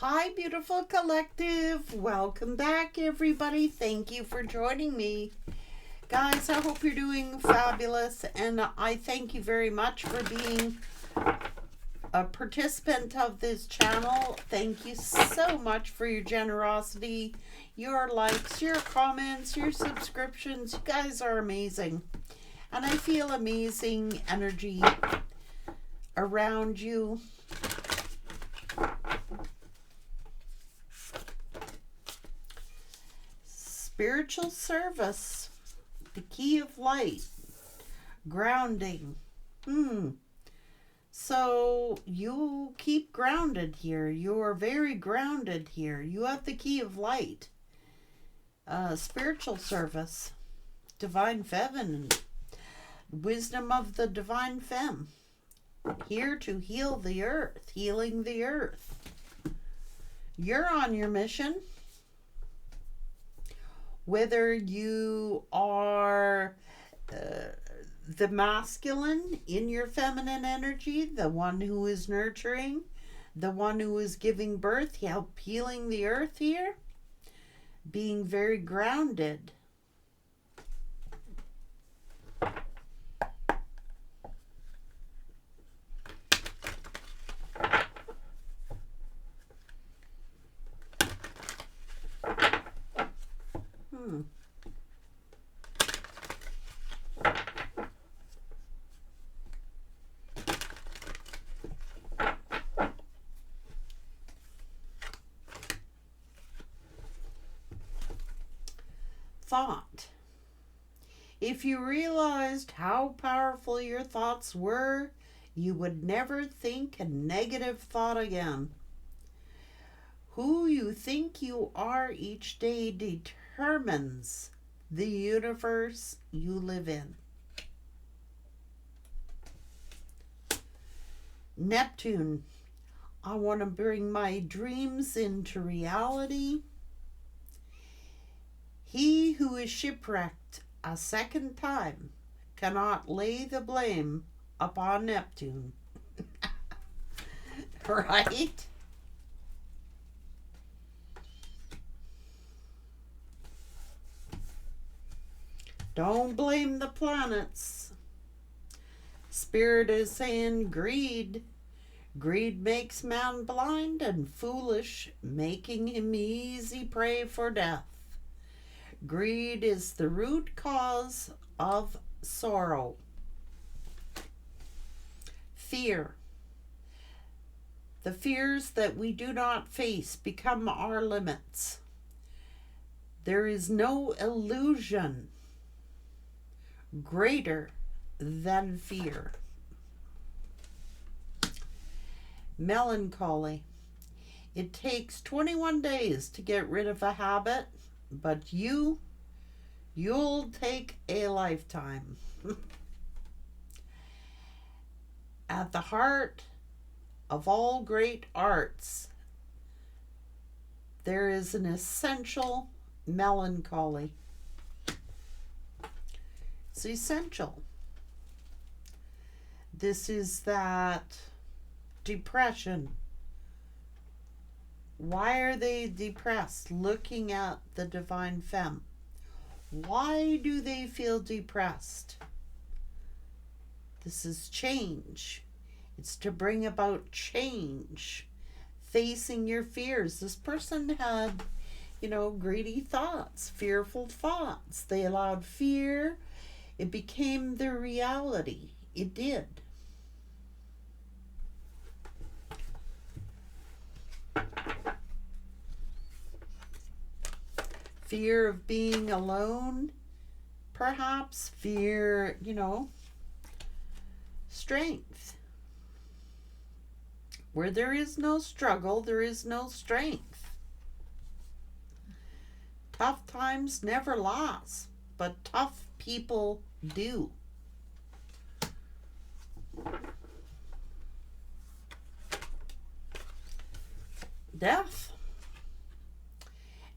Hi, beautiful collective. Welcome back, everybody. Thank you for joining me. Guys, I hope you're doing fabulous, and I thank you very much for being a participant of this channel. Thank you so much for your generosity, your likes, your comments, your subscriptions. You guys are amazing, and I feel amazing energy around you. Spiritual service, the key of light, grounding. So you keep grounded here. You are very grounded here. You have the key of light. Spiritual service, divine feminine, wisdom of the divine femme. Here to heal the earth, healing the earth. You're on your mission. Whether you are the masculine in your feminine energy, the one who is nurturing, the one who is giving birth, help healing the earth here, being very grounded. Thought. If you realized how powerful your thoughts were, you would never think a negative thought again. Who you think you are each day determines the universe you live in. Neptune. I want to bring my dreams into reality. He who is shipwrecked a second time cannot lay the blame upon Neptune. Right? Don't blame the planets. Spirit is saying greed. Greed makes man blind and foolish, making him easy prey for death. Greed is the root cause of sorrow. Fear. The fears that we do not face become our limits. There is no illusion greater than fear. Melancholy. It takes 21 days to get rid of a habit, but you'll take a lifetime. At the heart of all great arts, there is an essential melancholy. It's essential. This is that depression. Why are they depressed? Looking at the divine femme. Why do they feel depressed? This is change. It's to bring about change. Facing your fears. This person had, greedy thoughts, fearful thoughts. They allowed fear. It became their reality. It did. Fear of being alone, perhaps. Fear, strength. Where there is no struggle, there is no strength. Tough times never last, but tough people do. Death.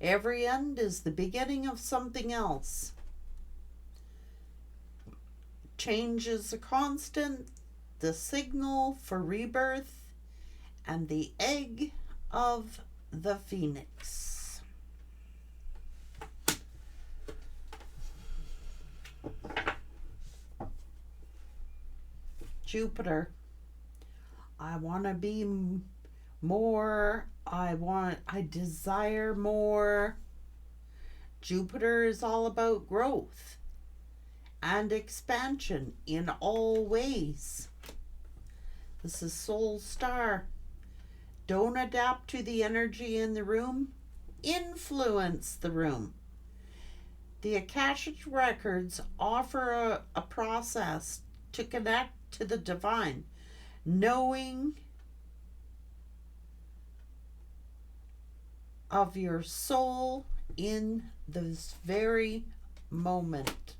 Every end is the beginning of something else. Change is a constant, the signal for rebirth, and the egg of the Phoenix. Jupiter. I want to be more. I desire more. Jupiter is all about growth and expansion in all ways. This is Soul Star. Don't adapt to the energy in the room. Influence the room. The Akashic Records offer a process to connect to the divine, knowing of your soul in this very moment.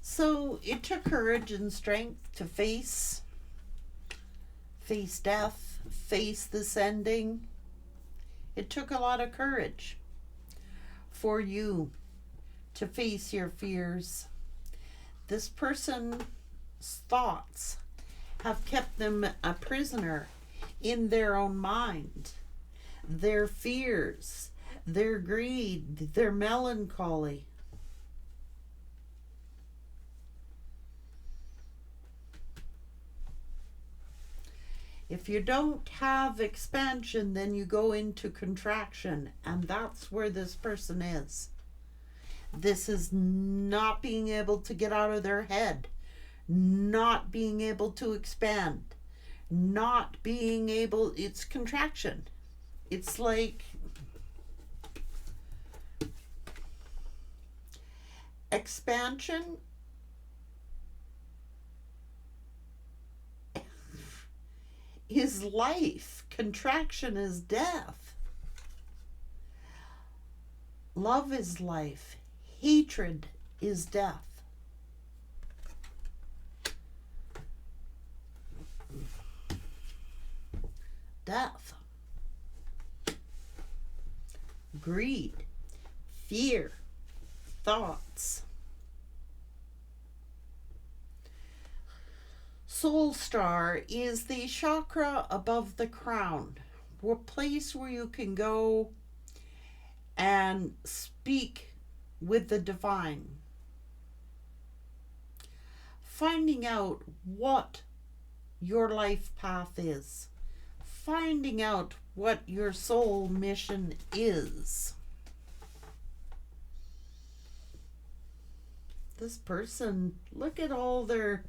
So it took courage and strength to face death, face this ending. It took a lot of courage for you to face your fears. This person's thoughts have kept them a prisoner in their own mind. Their fears, their greed, their melancholy. If you don't have expansion, then you go into contraction, and that's where this person is. This is not being able to get out of their head, not being able to expand, not being able, it's contraction. It's like expansion is life, contraction is death. Love is life, hatred is death. Death. Greed, fear, thoughts. Soul Star is the chakra above the crown, a place where you can go and speak with the divine. Finding out what your life path is. Finding out what your soul mission is. This person, look at all their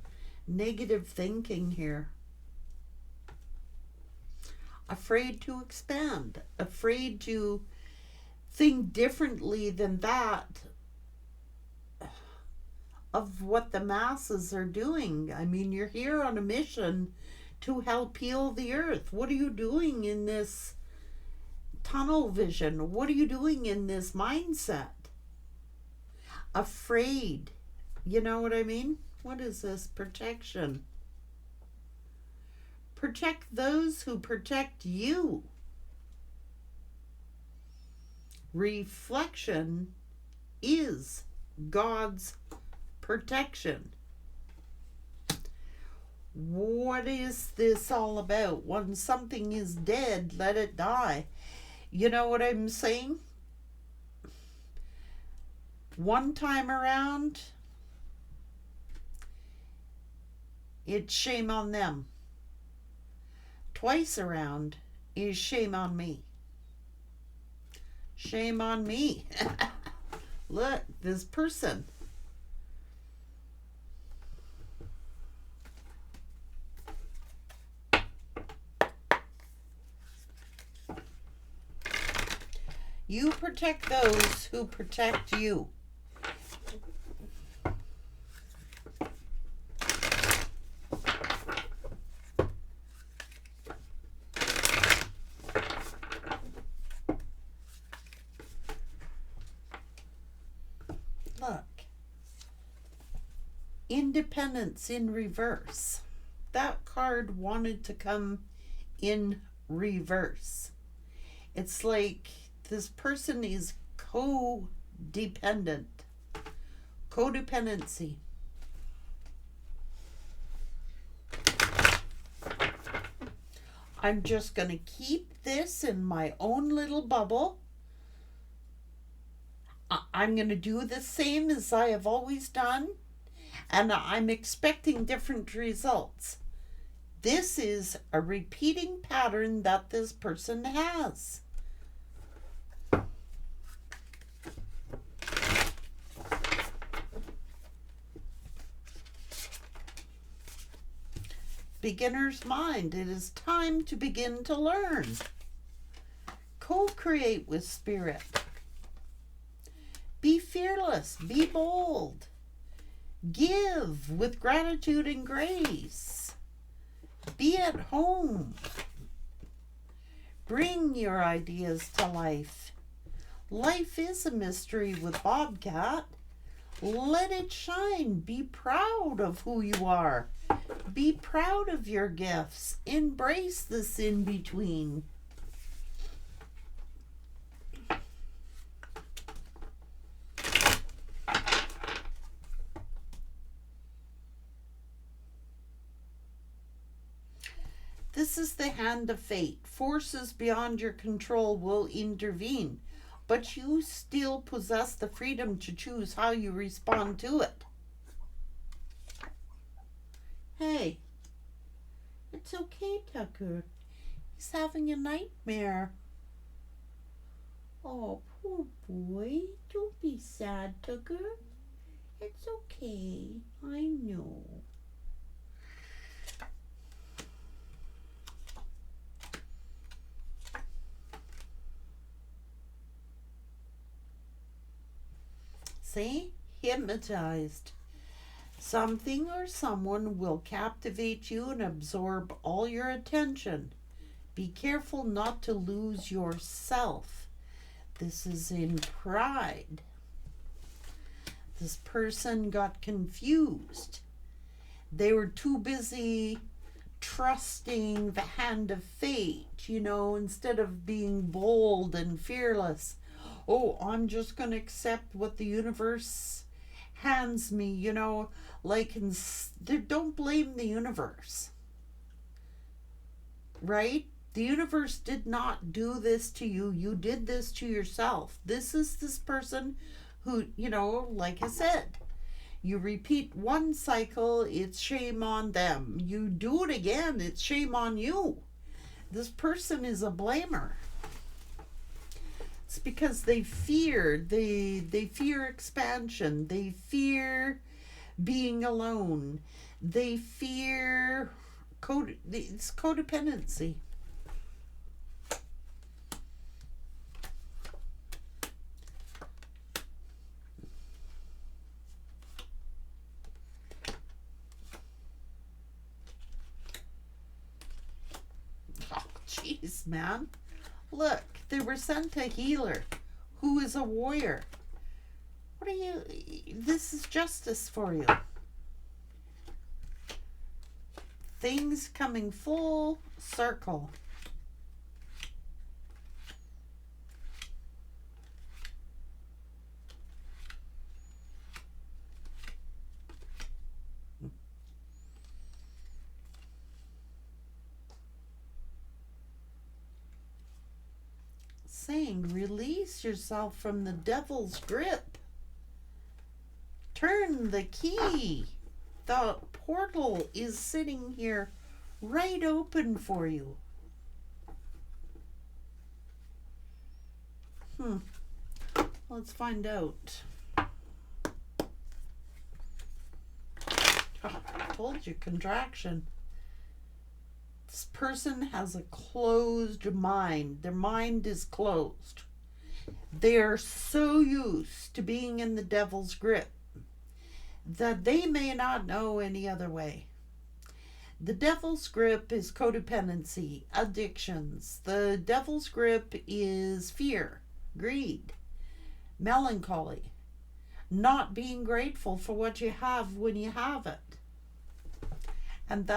negative thinking here. Afraid to expand, afraid to think differently than that of what the masses are doing. I mean, you're here on a mission to help heal the earth. What are you doing in this tunnel vision? What are you doing in this mindset? Afraid. You know what I mean? What is this? Protection. Protect those who protect you. Reflection is God's protection. What is this all about? When something is dead, let it die. You know what I'm saying? One time around, it's shame on them. Twice around is shame on me. Shame on me. Look, this person. You protect those who protect you. Look. Independence in reverse. That card wanted to come in reverse. It's like this person is codependent. Codependency. I'm just going to keep this in my own little bubble. I'm going to do the same as I have always done, and I'm expecting different results. This is a repeating pattern that this person has. Beginner's mind, it is time to begin to learn. Co-create with spirit. Be fearless, be bold. Give with gratitude and grace. Be at home. Bring your ideas to life. Life is a mystery with Bobcat. Let it shine. Be proud of who you are. Be proud of your gifts. Embrace this in-between. This is the hand of fate. Forces beyond your control will intervene, but you still possess the freedom to choose how you respond to it. Hey, it's okay, Tucker. He's having a nightmare. Oh, poor boy. Don't be sad, Tucker. It's okay. I know. See? Hypnotized. Something or someone will captivate you and absorb all your attention. Be careful not to lose yourself. This is in pride. This person got confused. They were too busy trusting the hand of fate, instead of being bold and fearless. Oh, I'm just going to accept what the universe hands me, don't blame the universe, right? The universe did not do this to you. You did this to yourself. This is this person who, like I said, you repeat one cycle, it's shame on them. You do it again, it's shame on you. This person is a blamer. It's because they fear expansion. They fear being alone. They fear it's codependency. Oh, jeez, man. Look, they were sent a healer who is a warrior. This is justice for you. Things coming full circle. Saying, release yourself from the devil's grip. Turn the key. The portal is sitting here right open for you. Let's find out. Oh, I told you, contraction. This person has a closed mind. Their mind is closed. They are so used to being in the devil's grip that they may not know any other way. The devil's grip is codependency, addictions. The devil's grip is fear, greed, melancholy, not being grateful for what you have when you have it. And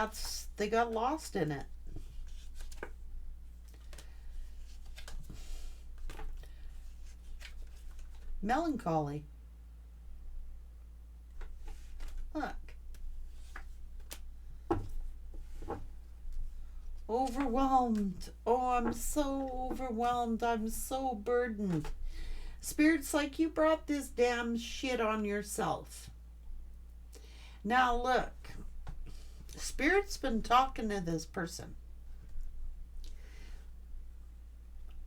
they got lost in it. Melancholy. Look. Overwhelmed overwhelmed. Oh, I'm so overwhelmed. I'm so burdened. Spirit's like, you brought this damn shit on yourself. Now look, Spirit's been talking to this person.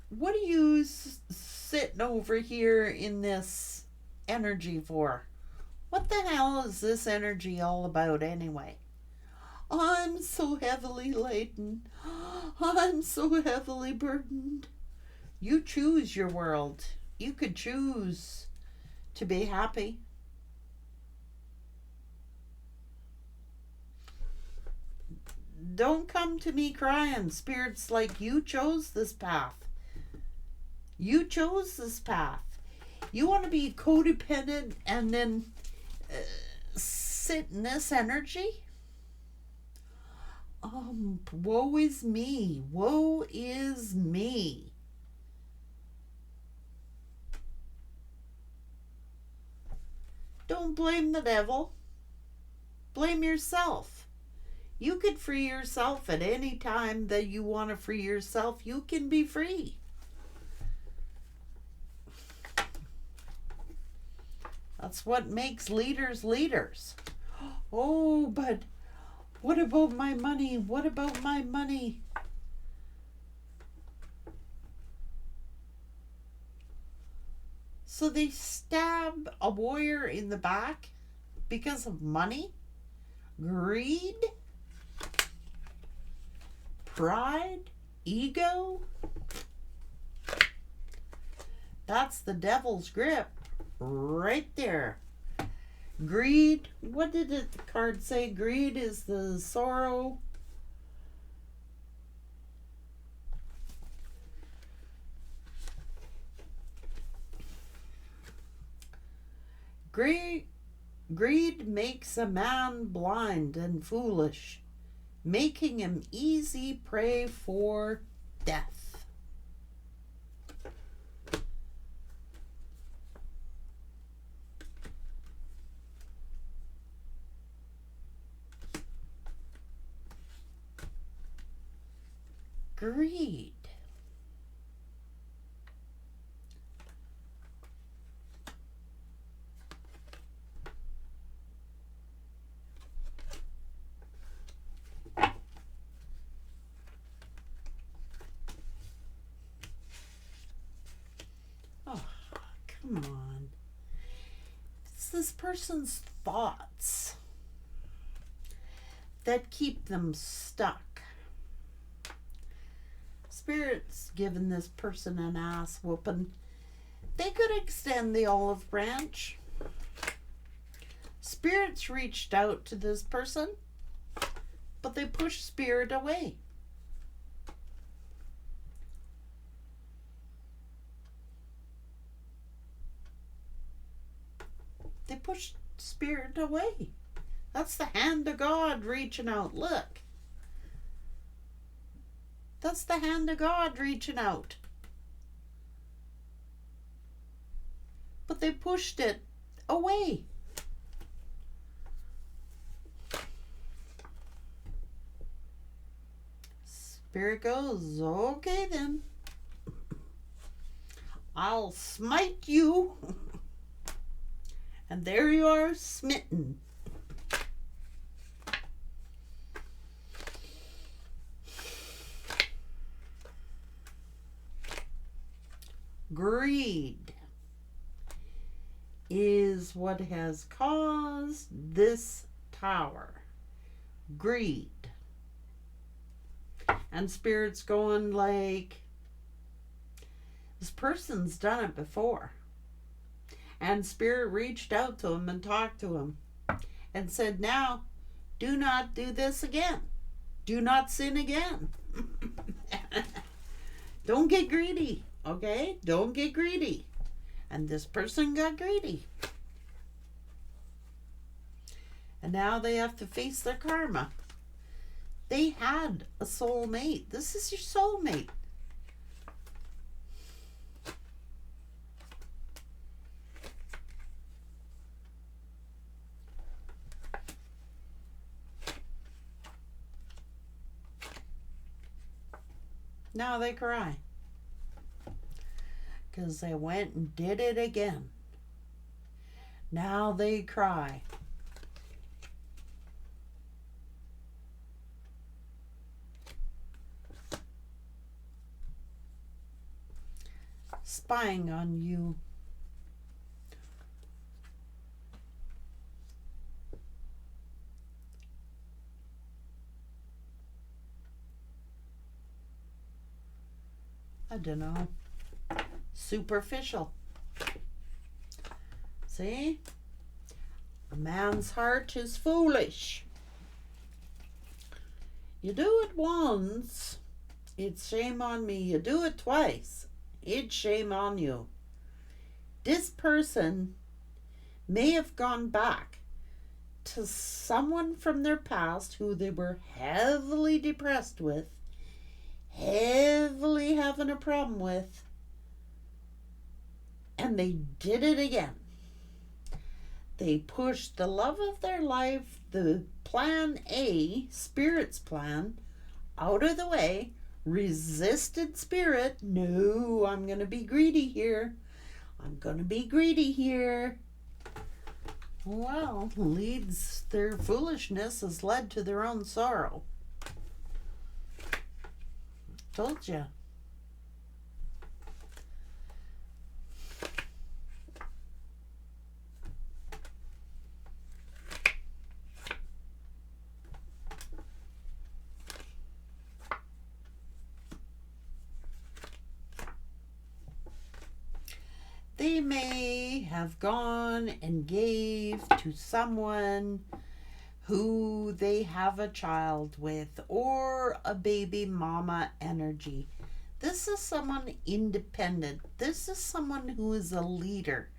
What are you sitting over here in this energy for? What the hell is this energy all about anyway? I'm so heavily laden. I'm so heavily burdened. You choose your world. You could choose to be happy. Don't come to me crying. Spirit's like, you chose this path. You chose this path. You want to be codependent and then sit in this energy? Woe is me. Woe is me. Don't blame the devil. Blame yourself. You could free yourself at any time that you want to free yourself. You can be free. That's what makes leaders leaders. Oh, but what about my money? What about my money? So they stab a warrior in the back because of money, greed, pride, ego. That's the devil's grip right there. Greed, what did the card say? Greed is the sorrow. Greed makes a man blind and foolish, making him easy prey for death. Greed. Oh, come on. It's this person's thoughts that keep them stuck. Spirit's given this person an ass whooping. They could extend the olive branch. Spirit's reached out to this person, but they push Spirit away. They push Spirit away. That's the hand of God reaching out. Look. That's the hand of God reaching out. But they pushed it away. Spirit goes, okay then. I'll smite you. And there you are, smitten. Greed is what has caused this tower. Greed. And Spirit's going like, this person's done it before. And Spirit reached out to him and talked to him and said, now, do not do this again. Do not sin again. Don't get greedy. Okay? Don't get greedy. And this person got greedy. And now they have to face their karma. They had a soulmate. This is your soulmate. Now they cry. Because they went and did it again. Now they cry. Spying on you. I don't know. Superficial. See? A man's heart is foolish. You do it once, it's shame on me. You do it twice, it's shame on you. This person may have gone back to someone from their past who they were heavily depressed with, heavily having a problem with, and they did it again. They pushed the love of their life, the plan A, spirit's plan, out of the way, resisted spirit. No, I'm going to be greedy here. I'm going to be greedy here. Well, their foolishness has led to their own sorrow. Told you. They may have gone and gave to someone who they have a child with, or a baby mama energy. This is someone independent. This is someone who is a leader.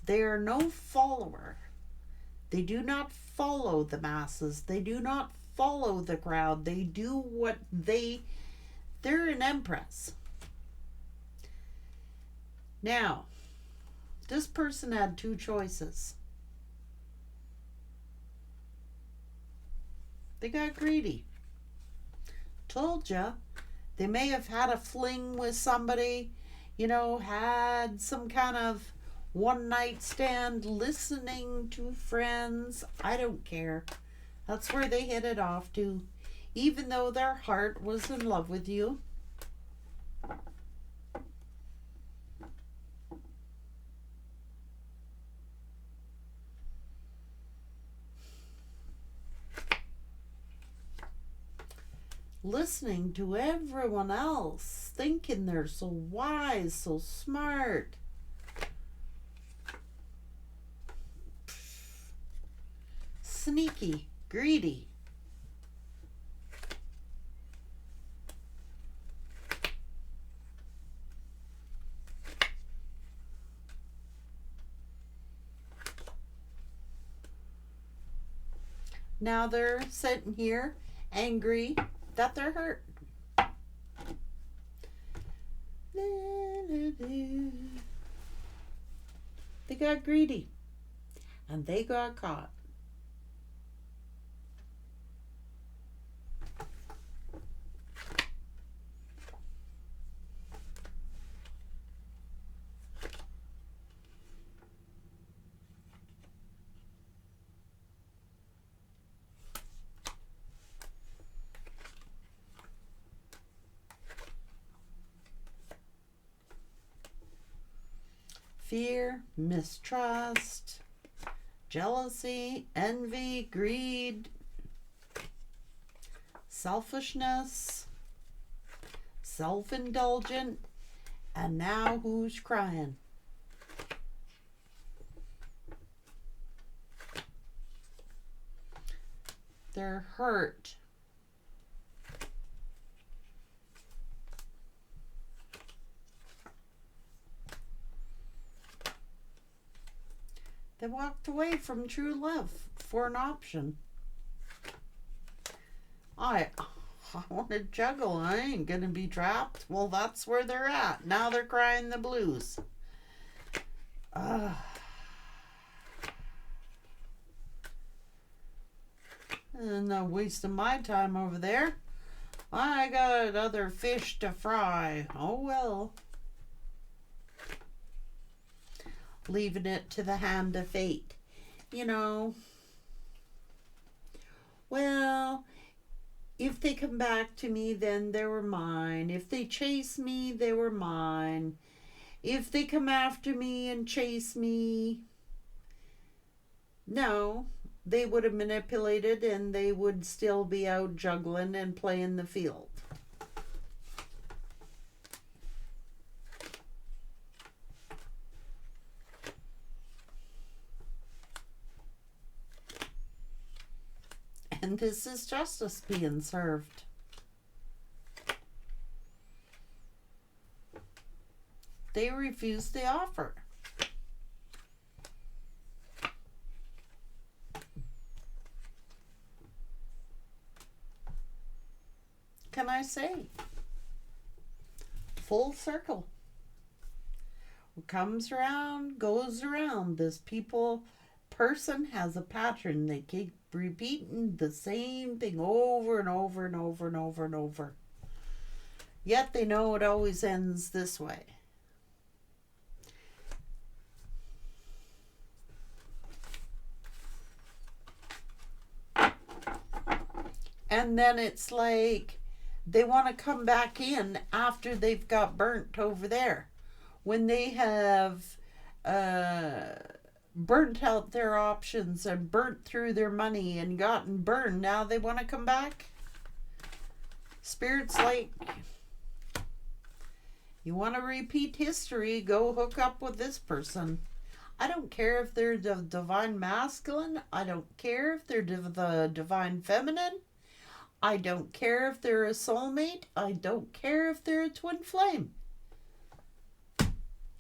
They are no follower. They do not follow the masses. They do not follow the crowd. They do what they're an empress. Now, this person had two choices. They got greedy. Told ya. They may have had a fling with somebody, had some kind of one night stand, listening to friends. I don't care. That's where they hit it off to, even though their heart was in love with you. Listening to everyone else, thinking they're so wise, so smart. Sneaky, greedy. Now they're sitting here angry that they're hurt. They got greedy and they got caught. Fear, mistrust, jealousy, envy, greed, selfishness, self-indulgent, and now who's crying? They're hurt. They walked away from true love for an option. I want to juggle. I ain't going to be trapped. Well, that's where they're at. Now they're crying the blues. And not wasting my time over there. I got other fish to fry. Oh well. Leaving it to the hand of fate. You know, well, if they come back to me, then they were mine. If they chase me, they were mine. If they come after me and chase me, no, they would have manipulated and they would still be out juggling and playing the field. And this is justice being served. They refused the offer. Can I say? Full circle. What comes around goes around. This person has a pattern. They keep repeating the same thing over and over and over and over and over. Yet they know it always ends this way. And then it's like they want to come back in after they've got burnt over there. When they have burnt out their options and burnt through their money and gotten burned, now they want to come back. Spirit's like, you want to repeat history, go hook up with this person. I don't care if they're the divine masculine. I don't care if they're the divine feminine. I don't care if they're a soulmate. I don't care if they're a twin flame.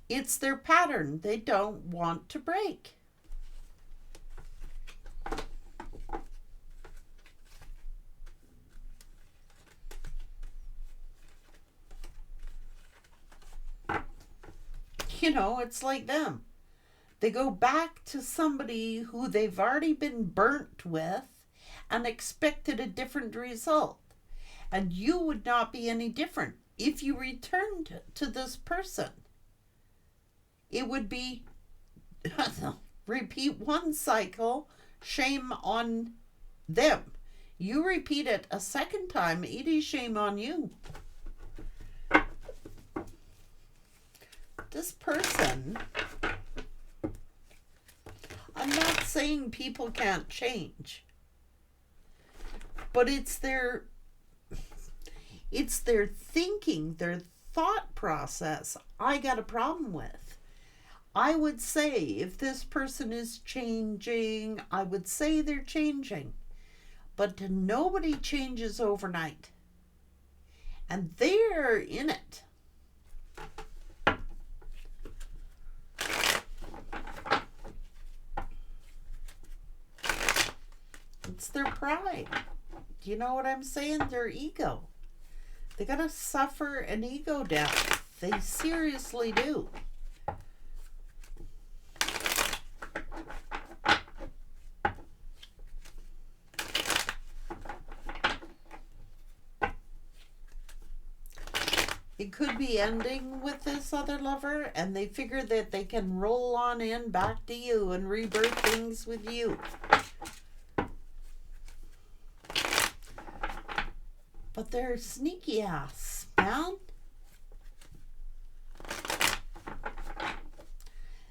It's their pattern they don't want to break. You know, it's like them. They go back to somebody who they've already been burnt with and expected a different result. And you would not be any different if you returned to this person. It would be repeat one cycle, shame on them. You repeat it a second time, it is shame on you. This person, I'm not saying people can't change, but it's their thinking, their thought process I got a problem with. I would say if this person is changing, I would say they're changing. But nobody changes overnight. And they're in it. It's their pride. Do you know what I'm saying? Their ego. They gotta suffer an ego death. They seriously do. It could be ending with this other lover, and they figure that they can roll on in back to you and rebirth things with you. But they're sneaky ass, man.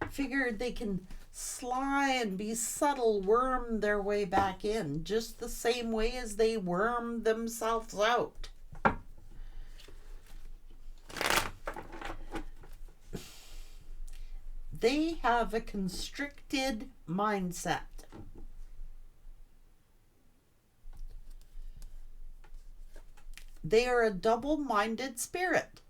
Figured they can sly and be subtle, worm their way back in, just the same way as they worm themselves out. They have a constricted mindset. They are a double-minded spirit.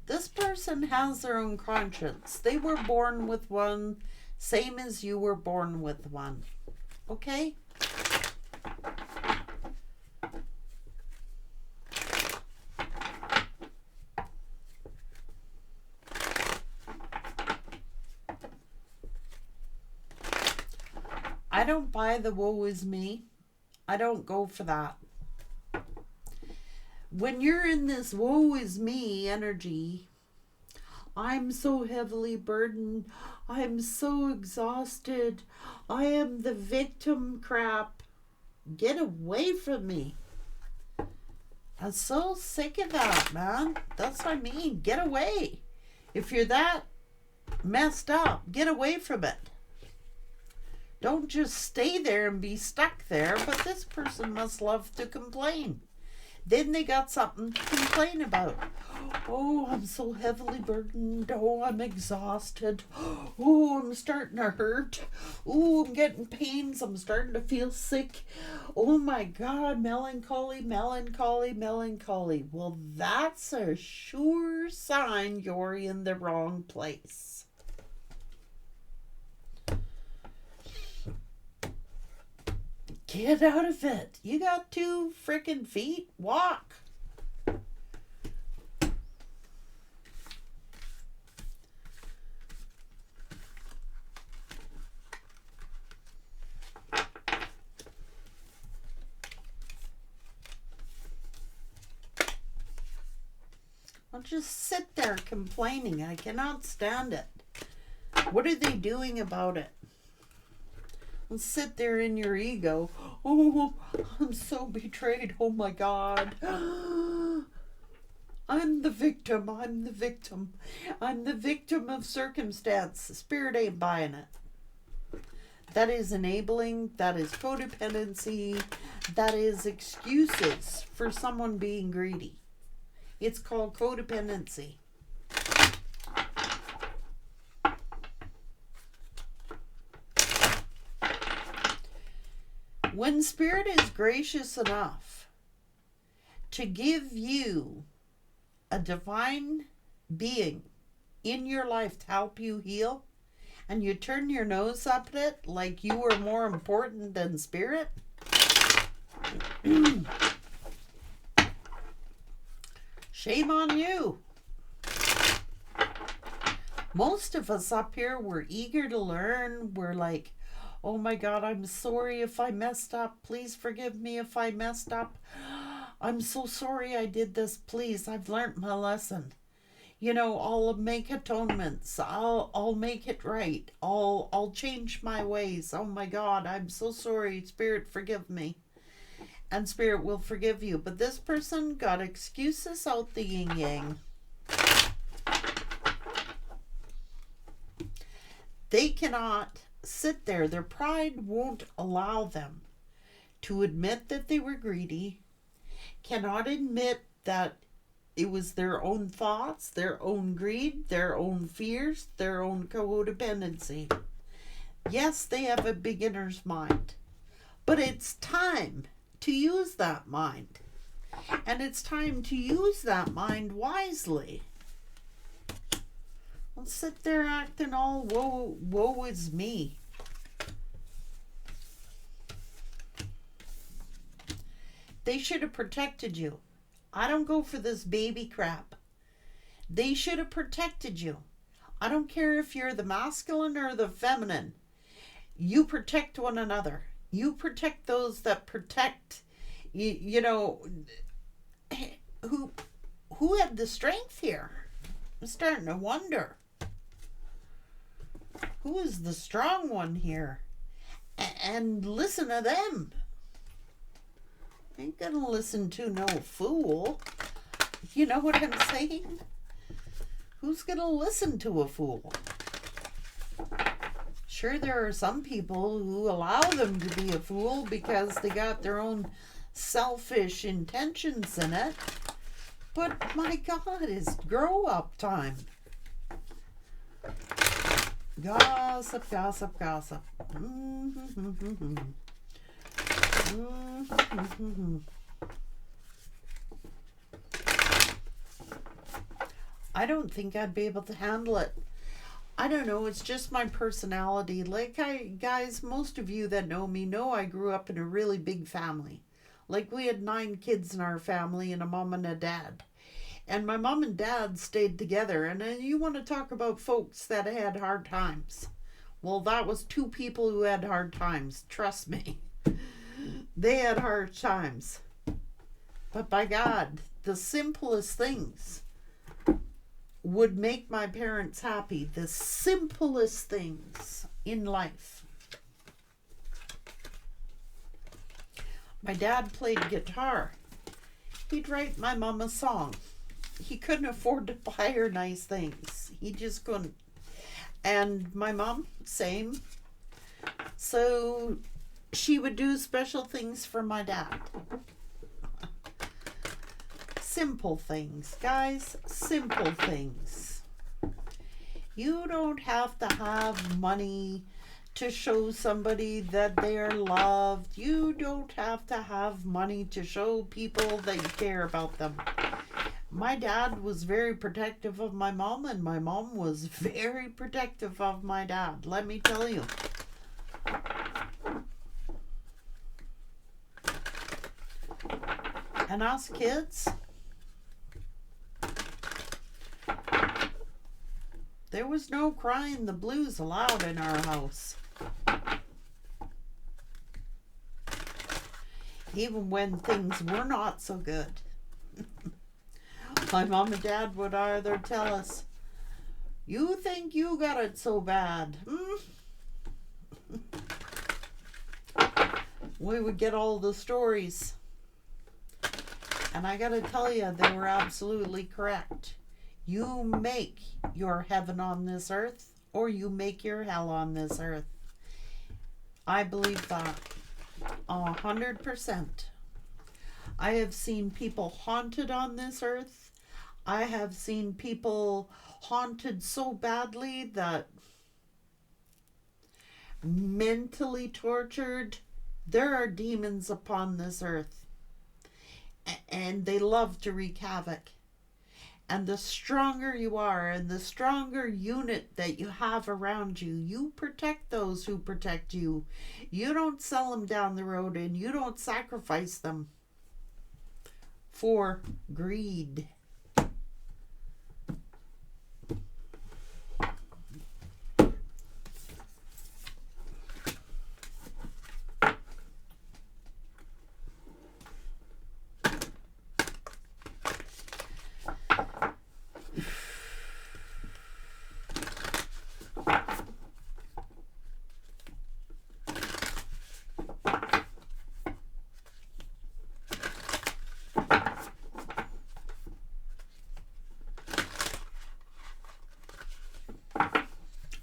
This person has their own conscience. They were born with one, same as you were born with one. Okay? I don't buy the woe is me. I don't go for that. When you're in this woe is me energy, I'm so heavily burdened. I'm so exhausted. I am the victim crap. Get away from me. I'm so sick of that, man. That's what I mean. Get away. If you're that messed up, get away from it. Don't just stay there and be stuck there. But this person must love to complain. Then they got something to complain about. Oh, I'm so heavily burdened. Oh, I'm exhausted. Oh, I'm starting to hurt. Oh, I'm getting pains. I'm starting to feel sick. Oh my God, melancholy, melancholy, melancholy. Well, that's a sure sign you're in the wrong place. Get out of it. You got 2 freaking feet. Walk. I'll just sit there complaining. I cannot stand it. What are they doing about it? And sit there in your ego. Oh, I'm so betrayed. Oh my God. I'm the victim. I'm the victim. I'm the victim of circumstance. Spirit ain't buying it. That is enabling. That is codependency. That is excuses for someone being greedy. It's called codependency. When Spirit is gracious enough to give you a divine being in your life to help you heal, and you turn your nose up at it like you are more important than Spirit, shame on you. Most of us up here, we're eager to learn. We're like, oh my God, I'm sorry if I messed up. Please forgive me if I messed up. I'm so sorry I did this. Please, I've learned my lesson. You know, I'll make atonements. I'll make it right. I'll change my ways. Oh my God, I'm so sorry. Spirit, forgive me. And Spirit will forgive you. But this person got excuses out the yin yang. They cannot sit there. Their pride won't allow them to admit that they were greedy, cannot admit that it was their own thoughts, their own greed, their own fears, their own codependency. Yes, they have a beginner's mind, but it's time to use that mind. And it's time to use that mind wisely. Don't sit there acting all woe is me. They should have protected you. I don't go for this baby crap. They should have protected you. I don't care if you're the masculine or the feminine. You protect one another. You protect those that protect, you know, who had the strength here? I'm starting to wonder. Who is the strong one here? And listen to them. Ain't gonna listen to no fool. You know what I'm saying? Who's gonna listen to a fool? Sure, there are some people who allow them to be a fool because they got their own selfish intentions in it. But my God, it's grow up time. Gossip, gossip, gossip. I don't think I'd be able to handle it. I don't know, it's just my personality. Like guys, most of you that know me know I grew up in a really big family. Like we had 9 kids in our family and a mom and a dad. And my mom and dad stayed together. And then you want to talk about folks that had hard times. Well, that was two people who had hard times. Trust me. They had hard times. But by God, the simplest things would make my parents happy. The simplest things in life. My dad played guitar. He'd write my mom a song. He couldn't afford to buy her nice things. He just couldn't. And my mom, same. So she would do special things for my dad. Simple things, guys. Simple things. You don't have to have money to show somebody that they are loved. You don't have to have money to show people that you care about them. My dad was very protective of my mom, and my mom was very protective of my dad. Let me tell you. And us kids, there was no crying the blues allowed in our house. Even when things were not so good. My mom and dad would either tell us, "You think you got it so bad, We would get all the stories. And I gotta tell you, they were absolutely correct. You make your heaven on this earth, or you make your hell on this earth. I believe that 100%. I have seen people haunted on this earth. I have seen people haunted so badly that mentally tortured. There are demons upon this earth, and they love to wreak havoc. And the stronger you are, and the stronger unit that you have around you, you protect those who protect you. You don't sell them down the road, and you don't sacrifice them for greed.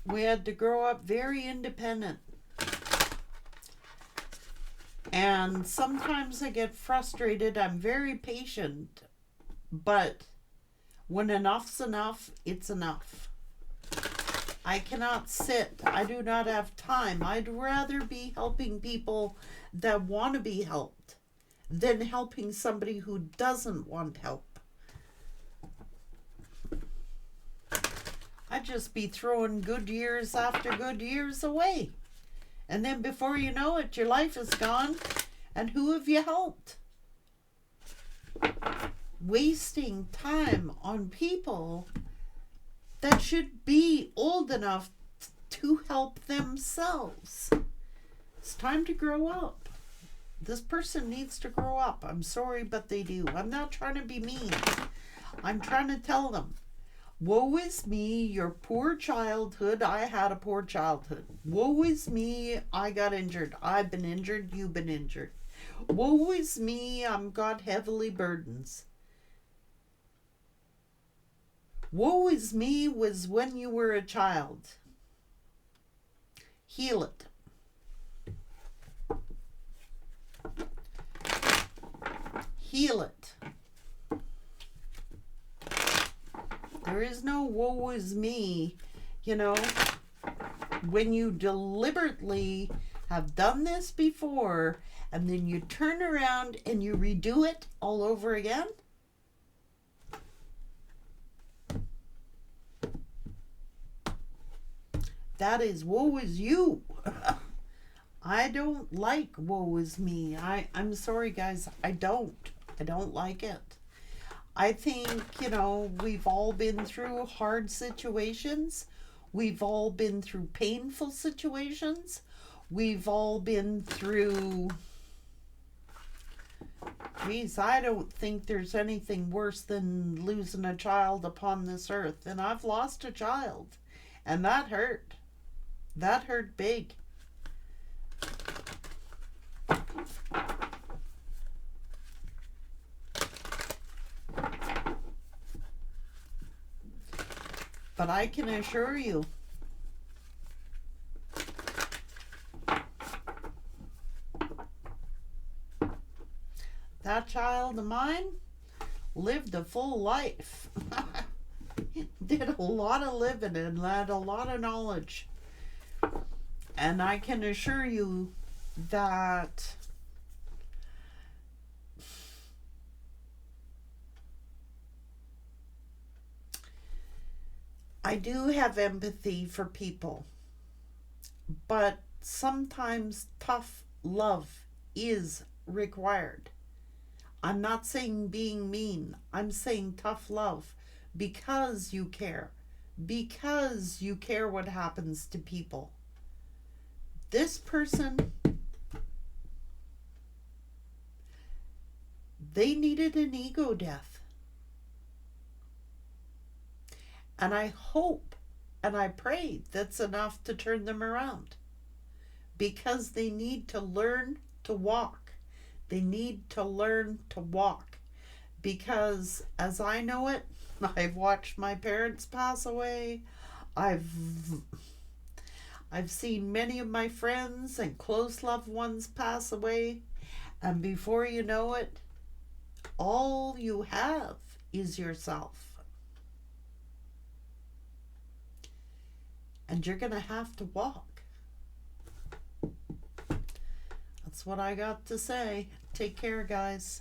We had to grow up very independent. And sometimes I get frustrated. I'm very patient. But when enough's enough, it's enough. I cannot sit. I do not have time. I'd rather be helping people that want to be helped than helping somebody who doesn't want help. I'd just be throwing good years after good years away. And then before you know it, your life is gone. And who have you helped? Wasting time on people that should be old enough to help themselves. It's time to grow up. This person needs to grow up. I'm sorry, but they do. I'm not trying to be mean. I'm trying to tell them, woe is me, your poor childhood. I had a poor childhood. Woe is me, I got injured. I've been injured, you've been injured. Woe is me, I'm got heavily burdens. Woe is me was when you were a child. Heal it. Heal it. There is no woe is me, when you deliberately have done this before and then you turn around and you redo it all over again. That is woe is you. I don't like woe is me. I'm sorry, guys. I don't like it. I think, we've all been through hard situations. We've all been through painful situations. We've all been through, geez, I don't think there's anything worse than losing a child upon this earth. And I've lost a child. And that hurt. That hurt big. But I can assure you, that child of mine lived a full life. Did a lot of living and had a lot of knowledge. And I can assure you that I do have empathy for people, but sometimes tough love is required. I'm not saying being mean. I'm saying tough love because you care. Because you care what happens to people. This person, they needed an ego death. And I hope and I pray that's enough to turn them around. Because they need to learn to walk. They need to learn to walk. Because as I know it, I've watched my parents pass away. I've seen many of my friends and close loved ones pass away. And before you know it, all you have is yourself. And you're going to have to walk. That's what I got to say. Take care, guys.